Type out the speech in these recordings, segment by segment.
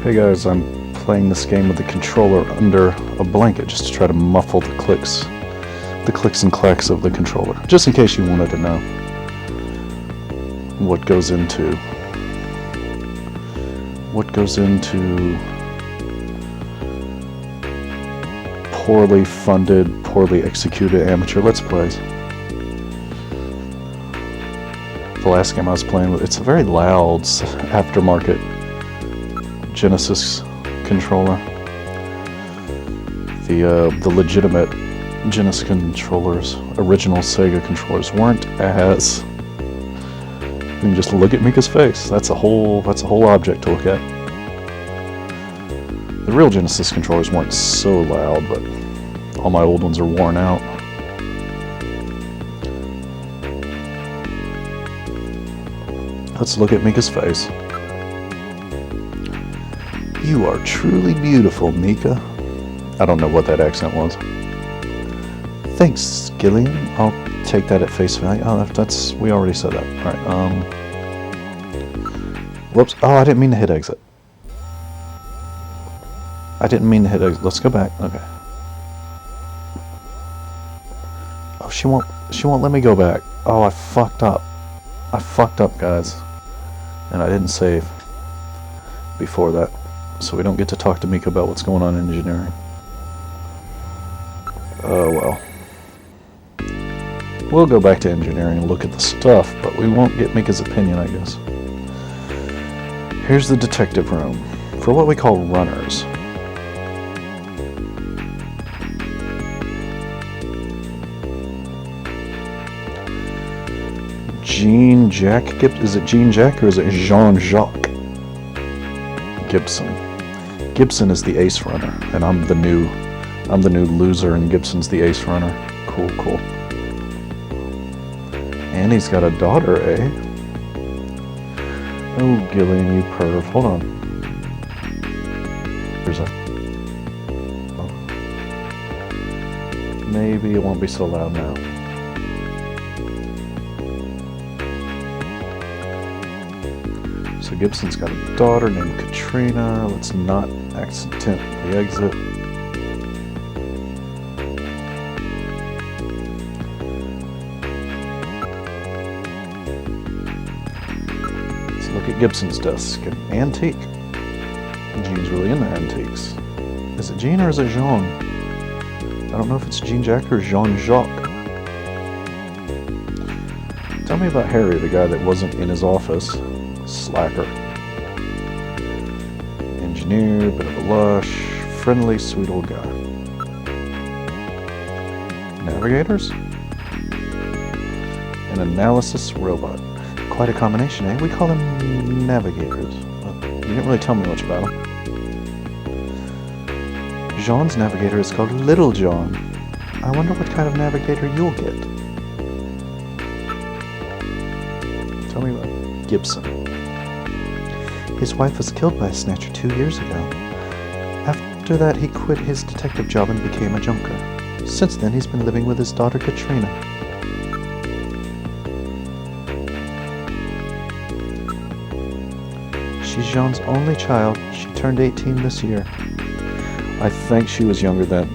Hey guys, I'm playing this game with the controller under a blanket just to try to muffle the clicks and clacks of the controller, just in case you wanted to know what goes into poorly funded, poorly executed amateur Let's Plays. The last game I was playing with, it's a very loud aftermarket Genesis controller. The legitimate Genesis controllers, original Sega controllers, weren't as... You can just look at Mika's face. That's a whole object to look at. The real Genesis controllers weren't so loud, but all my old ones are worn out. Let's look at Mika's face. You are truly beautiful, Mika. I don't know what that accent was. Thanks, Gillian. I'll take that at face value. Oh, we already said that. Alright, whoops. Oh, I didn't mean to hit exit. Let's go back. Okay. Oh, she won't let me go back. Oh, I fucked up. Guys. And I didn't save before that. So we don't get to talk to Mika about what's going on in engineering. Oh well. We'll go back to engineering and look at the stuff, but we won't get Mika's opinion, I guess. Here's the detective room, for what we call runners. Jean-Jacques is it Jean-Jacques or is it Jean-Jacques Gibson? Gibson is the ace runner, and I'm the new loser, and Gibson's the ace runner. Cool. And he's got a daughter, eh? Oh, Gillian, you perv. Hold on. Maybe it won't be so loud now. So Gibson's got a daughter named Katrina. Let's not accidentally exit. Let's look at Gibson's desk. An antique. Jean's really into antiques. Is it Jean or is it Jean? I don't know if it's Jean-Jacques or Jean-Jacques. Tell me about Harry, the guy that wasn't in his office. Slacker. Engineer, bit of a lush, friendly, sweet old guy. Navigators? An analysis robot. Quite a combination, eh? We call them navigators. Well, you didn't really tell me much about them. Jean's navigator is called Little John. I wonder what kind of navigator you'll get. Tell me about Gibson. His wife was killed by a Snatcher 2 years ago. After that, he quit his detective job and became a junker. Since then, he's been living with his daughter Katrina. She's Jean's only child. She turned 18 this year. I think she was younger than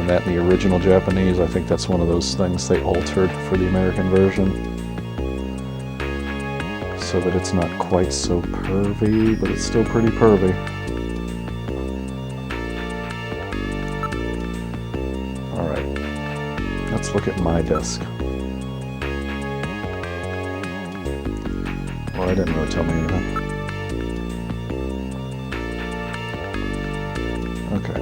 that in the original Japanese. I think that's one of those things they altered for the American version, so that it's not quite so pervy, but it's still pretty pervy. Alright, let's look at my desk. Well, I didn't really tell me anything. Okay,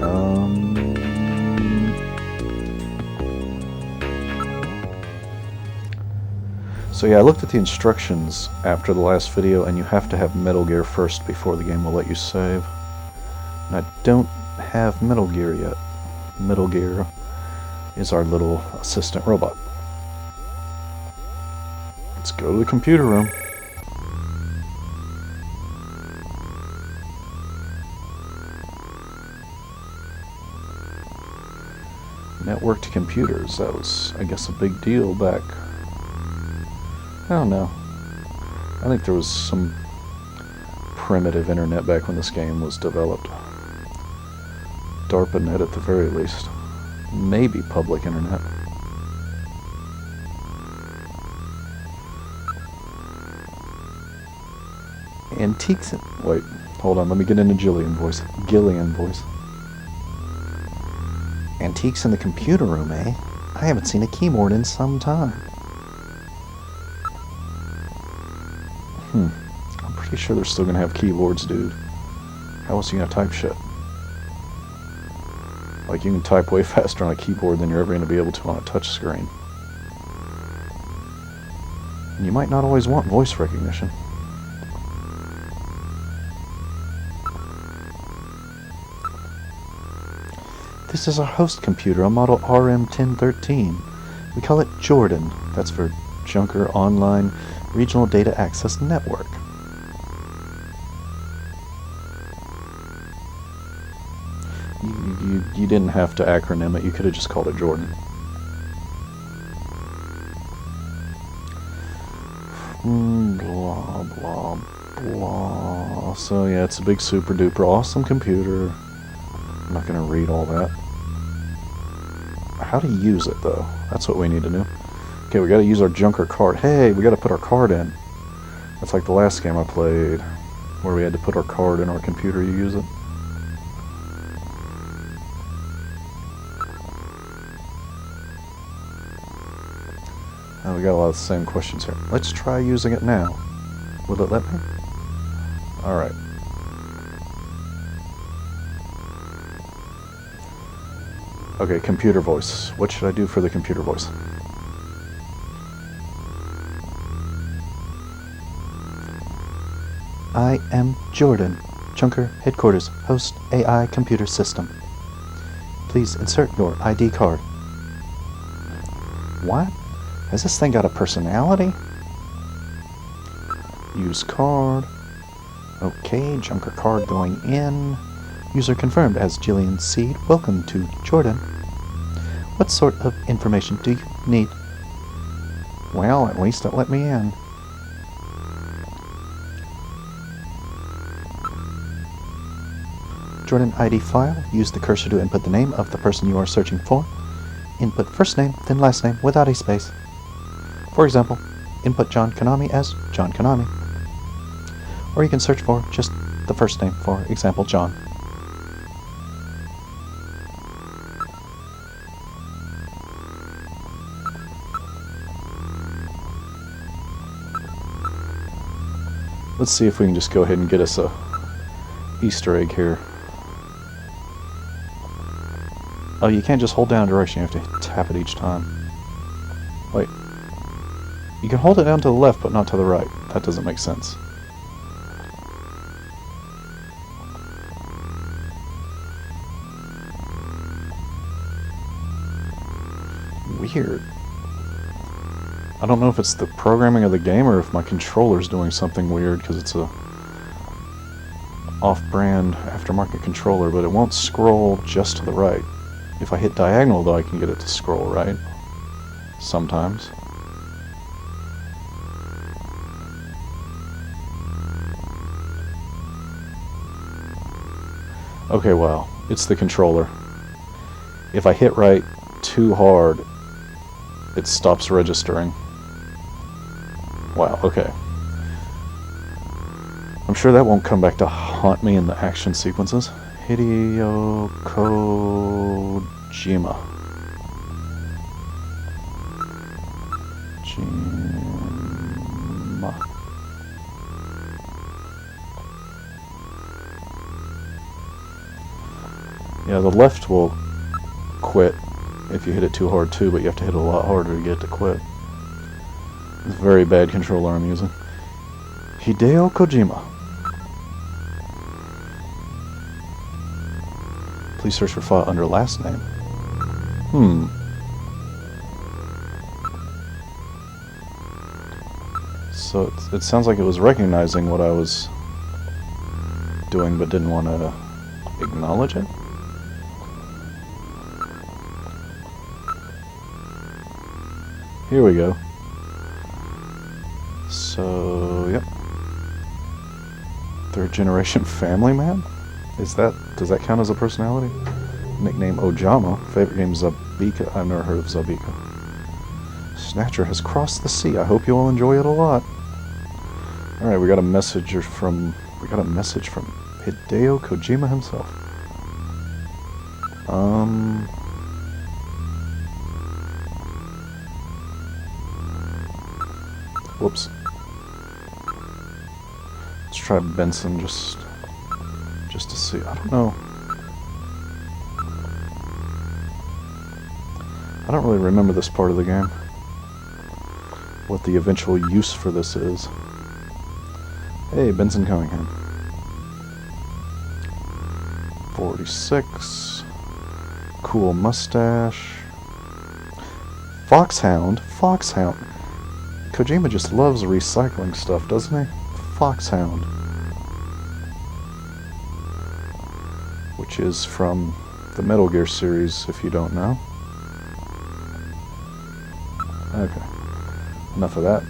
So yeah, I looked at the instructions after the last video, and you have to have Metal Gear first before the game will let you save. And I don't have Metal Gear yet. Metal Gear is our little assistant robot. Let's go to the computer room. Networked computers, that was, I guess, a big deal back... I don't know. I think there was some primitive internet back when this game was developed. DARPANet at the very least. Maybe public internet. Antiques... Wait, hold on, let me get into Gillian voice. Antiques in the computer room, eh? I haven't seen a keyboard in some time. I'm pretty sure they're still gonna have keyboards, dude. How else are you gonna type shit? Like, you can type way faster on a keyboard than you're ever gonna be able to on a touch screen. And you might not always want voice recognition. This is our host computer, a model RM1013. We call it Jordan. That's for Junker Online Regional Data Access Network. You didn't have to acronym it, you could have just called it Jordan. Blah, blah, blah. So yeah, it's a big super duper awesome computer. I'm not going to read all that. How to use it, though? That's what we need to know. Okay, we got to use our Junker card. Hey, we got to put our card in. That's like the last game I played, where we had to put our card in our computer to use it. Oh, we got a lot of the same questions here. Let's try using it now. Will it let me? Alright. Okay, computer voice. What should I do for the computer voice? I am Jordan, Junker Headquarters, host AI computer system. Please insert your ID card. What? Has this thing got a personality? Use card. Okay, Junker card going in. User confirmed as Gillian Seed. Welcome to Jordan. What sort of information do you need? Well, at least it let me in. Jordan ID file. Use the cursor to input the name of the person you are searching for. Input first name, then last name without a space. For example, input John Konami as John Konami. Or you can search for just the first name, for example, John. Let's see if we can just go ahead and get us a Easter egg here. Oh, you can't just hold down direction, you have to tap it each time. Wait. You can hold it down to the left, but not to the right. That doesn't make sense. Weird. I don't know if it's the programming of the game or if my controller's doing something weird, because it's a off-brand aftermarket controller, but it won't scroll just to the right. If I hit diagonal, though, I can get it to scroll right. Sometimes. Okay, wow. It's the controller. If I hit right too hard, it stops registering. Wow, okay. I'm sure that won't come back to haunt me in the action sequences. Hideo Kojima. Yeah, the left will quit if you hit it too hard too, but you have to hit it a lot harder to get it to quit. It's a very bad controller I'm using. Hideo Kojima. Please search for file under last name. So it sounds like it was recognizing what I was doing, but didn't want to acknowledge it. Here we go. So, yep. Third generation family man? Does that count as a personality? Nickname Ojama. Favorite game Zabika. I've never heard of Zabika. Snatcher has crossed the sea. I hope you all enjoy it a lot. Alright, we got a message from Hideo Kojima himself. Whoops. Let's try Benson just to see. I don't know. I don't really remember this part of the game. What the eventual use for this is. Hey, Benson Cunningham. 46. Cool mustache. Foxhound? Foxhound. Kojima just loves recycling stuff, doesn't he? Foxhound. Which is from the Metal Gear series, if you don't know. Okay. Enough of that.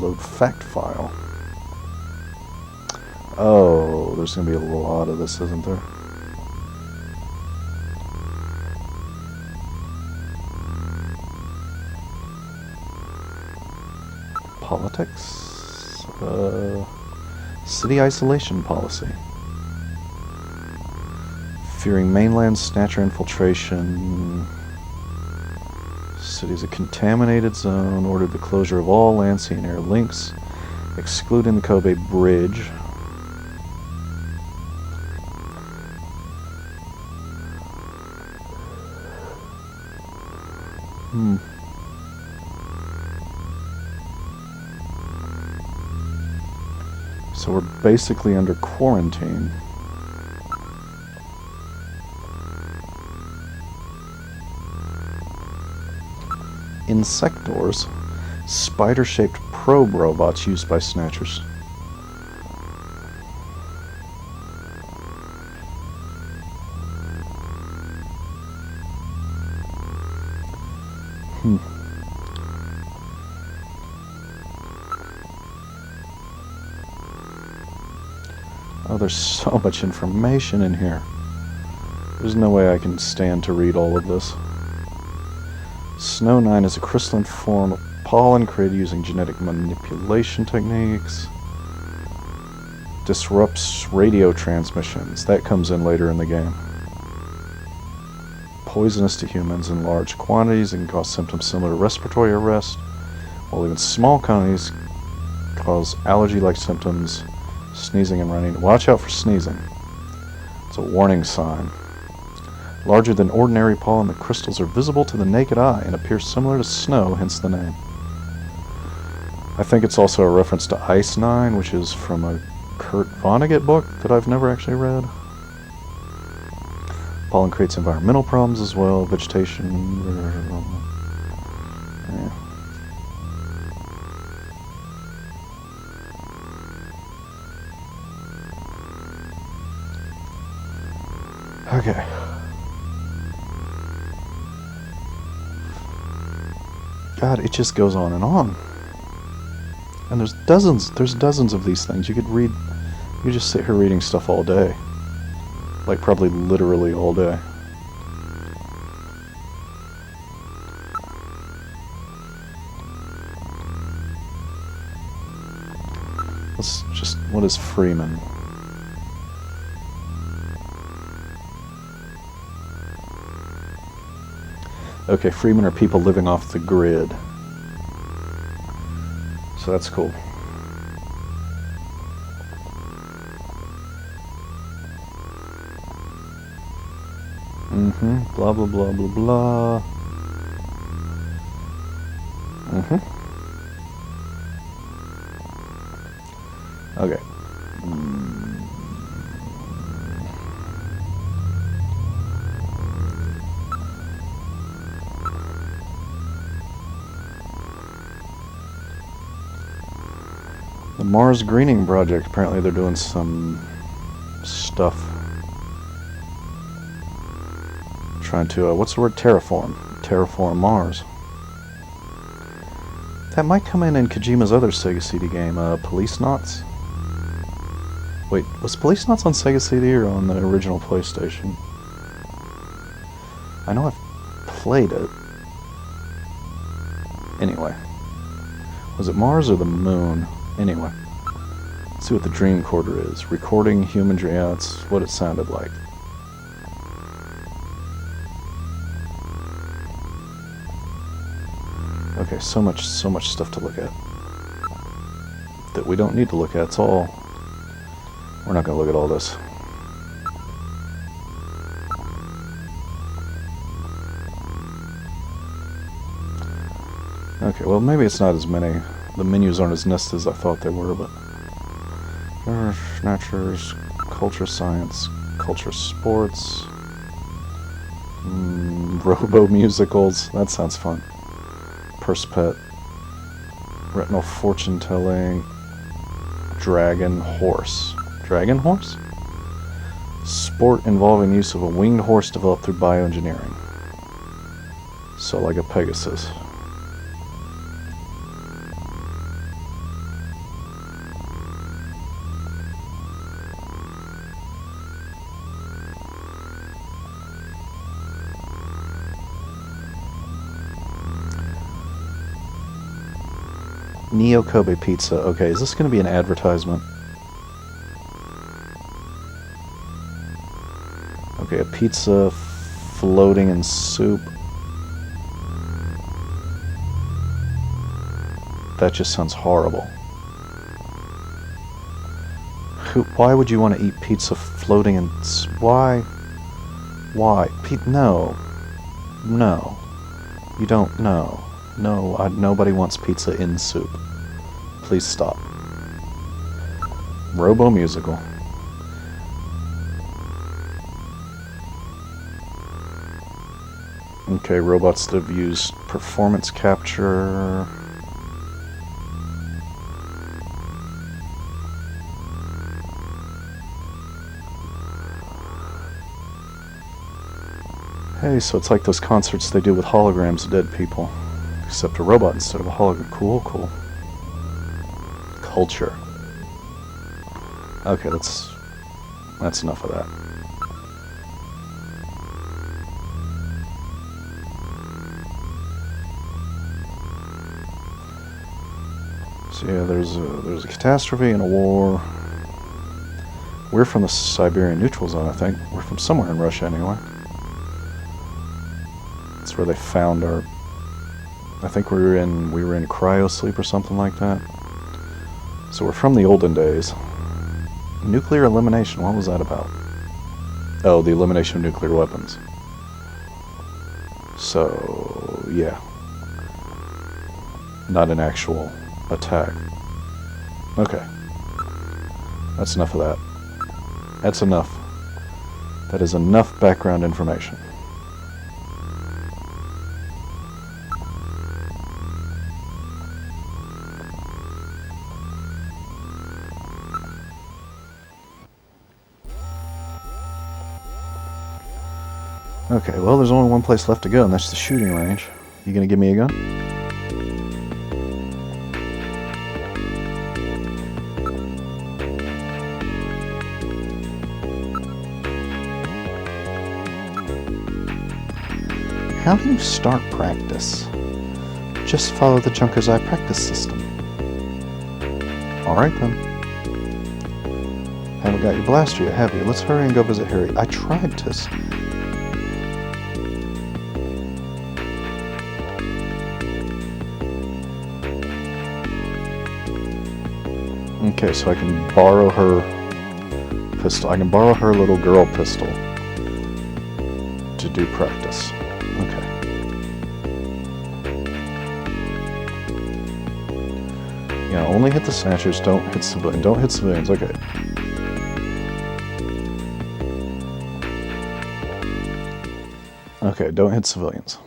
Load fact file. Oh, there's going to be a lot of this, isn't there? Politics? City isolation policy. Fearing mainland Snatcher infiltration. City's a contaminated zone. Ordered the closure of all land, sea, and air links, excluding the Kobe Bridge. So we're basically under quarantine. Insectors, spider-shaped probe robots used by Snatchers. Oh, there's so much information in here. There's no way I can stand to read all of this. Snow 9 is a crystalline form of pollen created using genetic manipulation techniques. Disrupts radio transmissions. That comes in later in the game. Poisonous to humans in large quantities and can cause symptoms similar to respiratory arrest, while even small quantities cause allergy-like symptoms, sneezing and running. Watch out for sneezing. It's a warning sign. Larger than ordinary pollen, the crystals are visible to the naked eye and appear similar to snow, hence the name. I think it's also a reference to Ice 9, which is from a Kurt Vonnegut book that I've never actually read. Pollen creates environmental problems as well, vegetation. Yeah. Okay. God, it just goes on and on. And there's dozens of these things. You could just sit here reading stuff all day. Like, probably literally all day. What is Freeman? Okay, Freemen are people living off the grid. So that's cool. Blah, blah, blah, blah, blah. Okay. The Mars Greening Project. Apparently they're doing some stuff. Trying to, what's the word? Terraform. Terraform Mars. That might come in Kojima's other Sega CD game, Police Knots. Wait, was Police Knots on Sega CD or on the original PlayStation? I know I've played it. Anyway. Was it Mars or the Moon? Anyway. Let's see what the dream quarter is. Recording human dream. Yeah, that's what it sounded like. Okay, so much stuff to look at. That we don't need to look at. It's all... We're not going to look at all this. Okay, well maybe it's not as many. The menus aren't as nested as I thought they were, but... Snatchers, Culture Science, Culture Sports... Robo Musicals, that sounds fun. Purse Pet, Retinal Fortune Telling, Dragon Horse. Dragon Horse? Sport involving use of a winged horse developed through bioengineering. So like a Pegasus. Neo Kobe Pizza. Okay, is this going to be an advertisement? Okay, a pizza floating in soup. That just sounds horrible. Why would you want to eat pizza floating in... Why? Why? No. No. You don't know. No, nobody wants pizza in soup. Please stop. Robo Musical. Okay, robots that have used performance capture. Hey, so it's like those concerts they do with holograms of dead people. Except a robot instead of a hologram. Cool, cool. Culture. Okay, that's enough of that. So yeah, there's a catastrophe and a war. We're from the Siberian neutral zone, I think. We're from somewhere in Russia anyway. That's where they found our... I think we were in cryo sleep or something like that. So we're from the olden days. Nuclear elimination, what was that about? Oh, the elimination of nuclear weapons. So, yeah. Not an actual attack. Okay. That's enough of that. That's enough. That is enough background information. Okay, well, there's only one place left to go, and that's the shooting range. You gonna give me a gun? How do you start practice? Just follow the Junker's Eye practice system. Alright then. Haven't got your blaster yet, have you? Let's hurry and go visit Harry. I tried to... Okay, so I can borrow her pistol. I can borrow her little girl pistol to do practice. Okay. Yeah, only hit the Snatchers, don't hit civilians. Okay. Okay, don't hit civilians.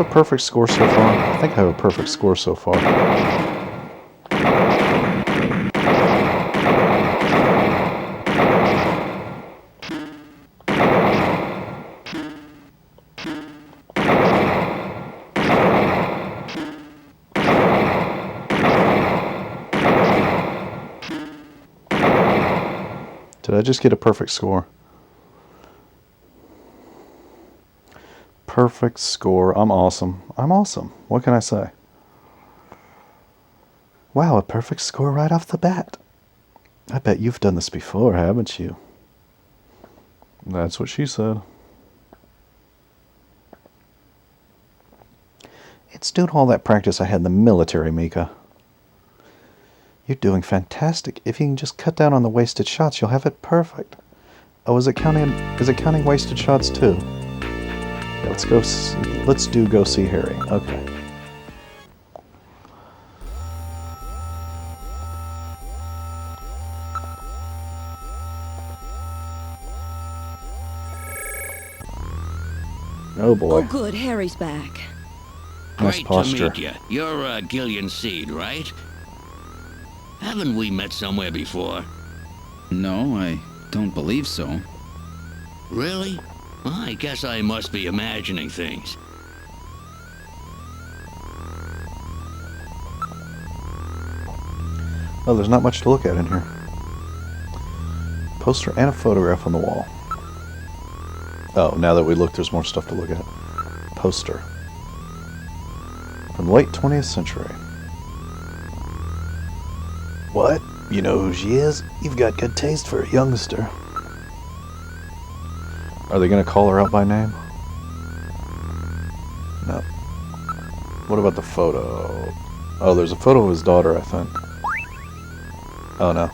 a perfect score so far? I think I have a perfect score so far. Did I just get a perfect score? Perfect score. I'm awesome. I'm awesome. What can I say? Wow, a perfect score right off the bat. I bet you've done this before, haven't you? That's what she said. It's due to all that practice I had in the military, Mika. You're doing fantastic. If you can just cut down on the wasted shots, you'll have it perfect. Oh, is it counting wasted shots too? Yeah, let's do go see Harry. Okay. Oh boy. Oh good, Harry's back. Nice Great posture. to meet you. You're Gillian Seed, right? Haven't we met somewhere before? No, I don't believe so. Really? Well, I guess I must be imagining things. Oh, there's not much to look at in here. Poster and a photograph on the wall. Oh, now that we look, there's more stuff to look at. Poster. From the late 20th century. What? You know who she is? You've got good taste for a youngster. Are they going to call her out by name? No. What about the photo? Oh, there's a photo of his daughter, I think. Oh, no.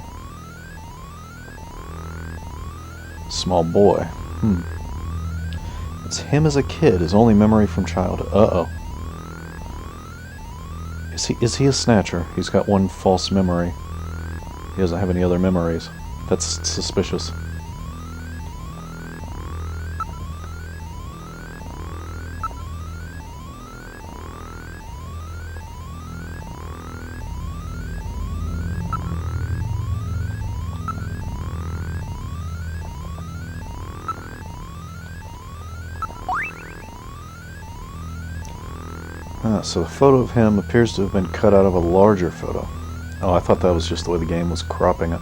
Small boy. It's him as a kid, his only memory from childhood. Uh-oh. Is he a snatcher? He's got one false memory. He doesn't have any other memories. That's suspicious. So the photo of him appears to have been cut out of a larger photo. Oh, I thought that was just the way the game was cropping it.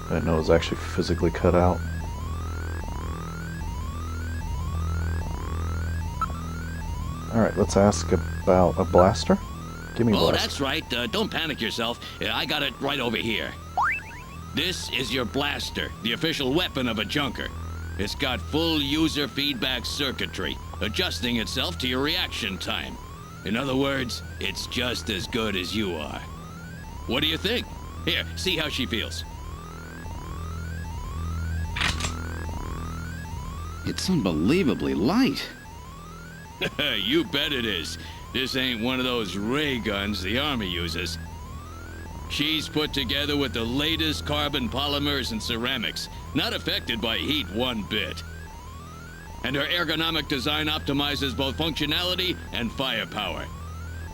I didn't know it was actually physically cut out. Alright, let's ask about a blaster. Give me a blaster. That's right. Don't panic yourself. I got it right over here. This is your blaster, the official weapon of a junker. It's got full user feedback circuitry, adjusting itself to your reaction time. In other words, it's just as good as you are. What do you think? Here, see how she feels. It's unbelievably light. You bet it is. This ain't one of those ray guns the Army uses. She's put together with the latest carbon polymers and ceramics, not affected by heat one bit. And her ergonomic design optimizes both functionality and firepower.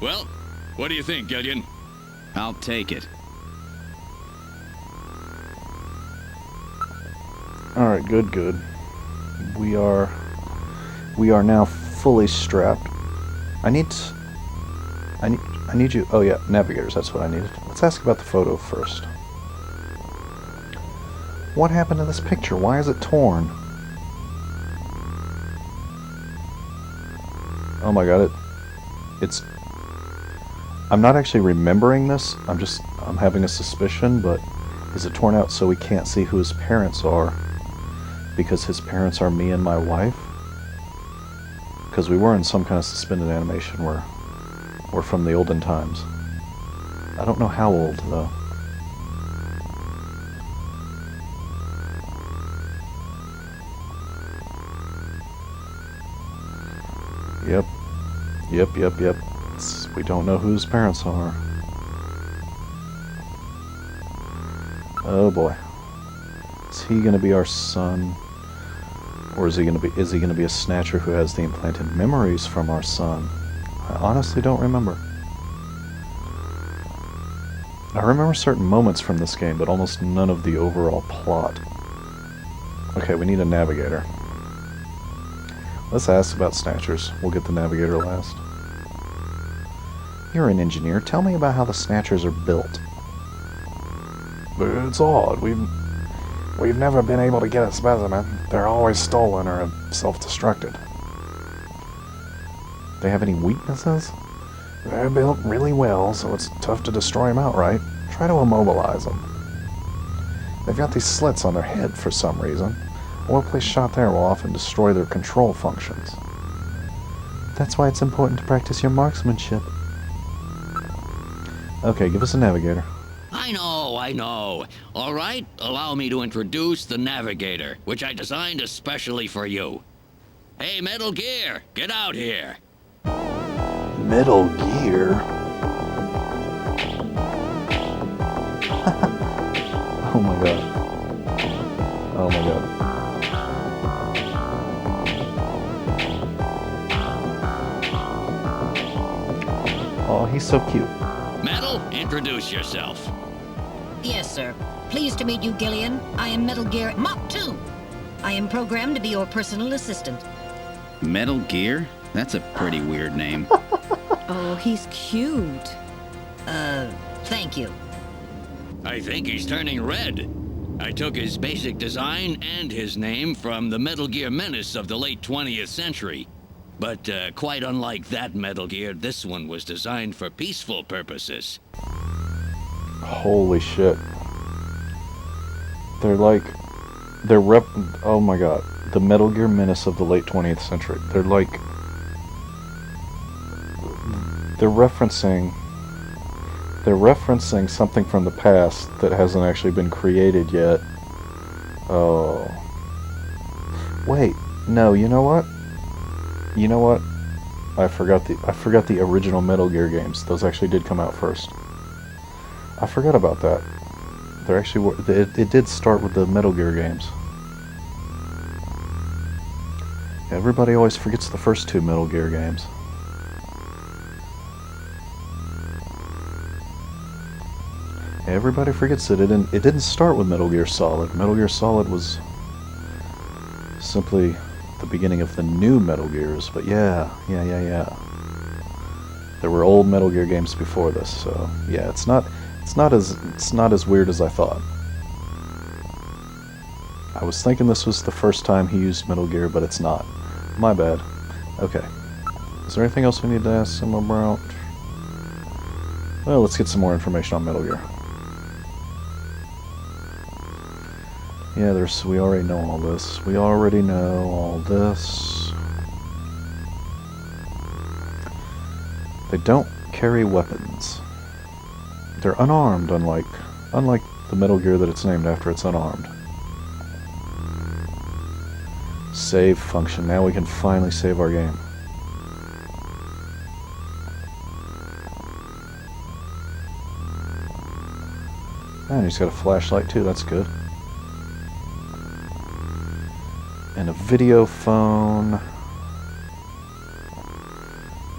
Well, what do you think, Gillian? I'll take it. Alright, good. We are now fully strapped. I need you. Oh yeah, navigators, that's what I needed. Let's ask about the photo first. What happened to this picture? Why is it torn? Oh my god, it's... I'm not actually remembering this. I'm having a suspicion, but is it torn out so we can't see who his parents are? Because his parents are me and my wife? Because we were in some kind of suspended animation where we're from the olden times. I don't know how old, though. Yep. We don't know who his parents are. Oh boy. Is he gonna be our son? Or is he gonna be a Snatcher who has the implanted memories from our son? I honestly don't remember. I remember certain moments from this game, but almost none of the overall plot. Okay, we need a navigator. Let's ask about Snatchers. We'll get the navigator last. You're an engineer. Tell me about how the Snatchers are built. It's odd. We've never been able to get a specimen. They're always stolen or self-destructed. They have any weaknesses? They're built really well, so it's tough to destroy them outright. Try to immobilize them. They've got these slits on their head for some reason. A well-placed shot there will often destroy their control functions. That's why it's important to practice your marksmanship. Okay, give us a navigator. I know. All right, allow me to introduce the navigator, which I designed especially for you. Hey, Metal Gear, get out here. Metal Gear? Oh my god. Oh my god. Oh, he's so cute. Metal, introduce yourself. Yes, sir. Pleased to meet you, Gillian. I am Metal Gear Mach 2. I am programmed to be your personal assistant. Metal Gear? That's a pretty weird name. Oh, he's cute. Thank you. I think he's turning red. I took his basic design and his name from the Metal Gear menace of the late 20th century. But quite unlike that Metal Gear, this one was designed for peaceful purposes. Holy shit. Oh my god. The Metal Gear menace of the late 20th century. They're referencing something from the past that hasn't actually been created yet. Oh. Wait, no, you know what? I forgot the original Metal Gear games. Those actually did come out first. I forgot about that. It did start with the Metal Gear games. Everybody always forgets the first two Metal Gear games. Everybody forgets that it didn't start with Metal Gear Solid. Metal Gear Solid was simply the beginning of the new Metal Gears, but yeah. There were old Metal Gear games before this, so yeah, it's not as weird as I thought. I was thinking this was the first time he used Metal Gear, but it's not. My bad. Okay. Is there anything else we need to ask him about? Well, let's get some more information on Metal Gear. Yeah, we already know all this. We already know all this. They don't carry weapons. They're unarmed, unlike the Metal Gear that it's named after, it's unarmed. Save function. Now we can finally save our game. And he's got a flashlight too, that's good. And a video phone.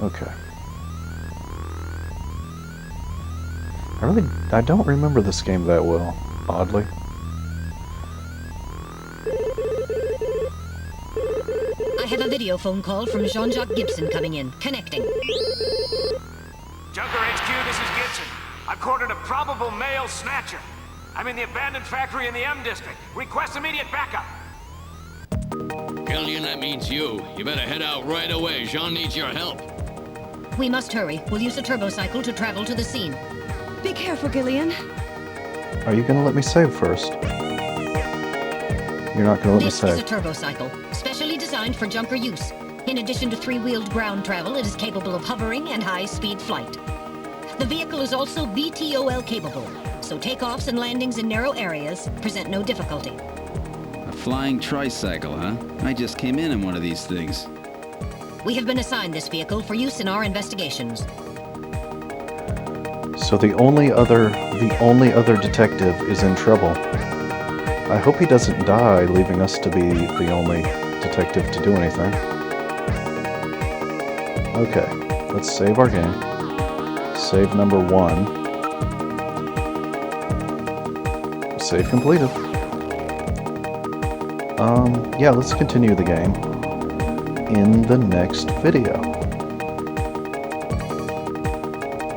Okay. I don't remember this game that well, oddly. I have a video phone call from Jean-Jacques Gibson coming in. Connecting. Junker HQ, this is Gibson. I've cornered a probable male Snatcher. I'm in the abandoned factory in the M District. Request immediate backup. Gillian, that means you. You better head out right away. Jean needs your help. We must hurry. We'll use a turbocycle to travel to the scene. Be careful, Gillian. Are you gonna let me save first? You're not gonna let me This is save. a turbocycle, specially designed for junker use. In addition to three-wheeled ground travel, it is capable of hovering and high-speed flight. The vehicle is also VTOL capable, so takeoffs and landings in narrow areas present no difficulty. A flying tricycle, huh? I just came in one of these things. We have been assigned this vehicle for use in our investigations. So the only other detective is in trouble. I hope he doesn't die, leaving us to be the only detective to do anything. Okay, let's save our game. Save number 1. Save completed. Yeah, let's continue the game in the next video.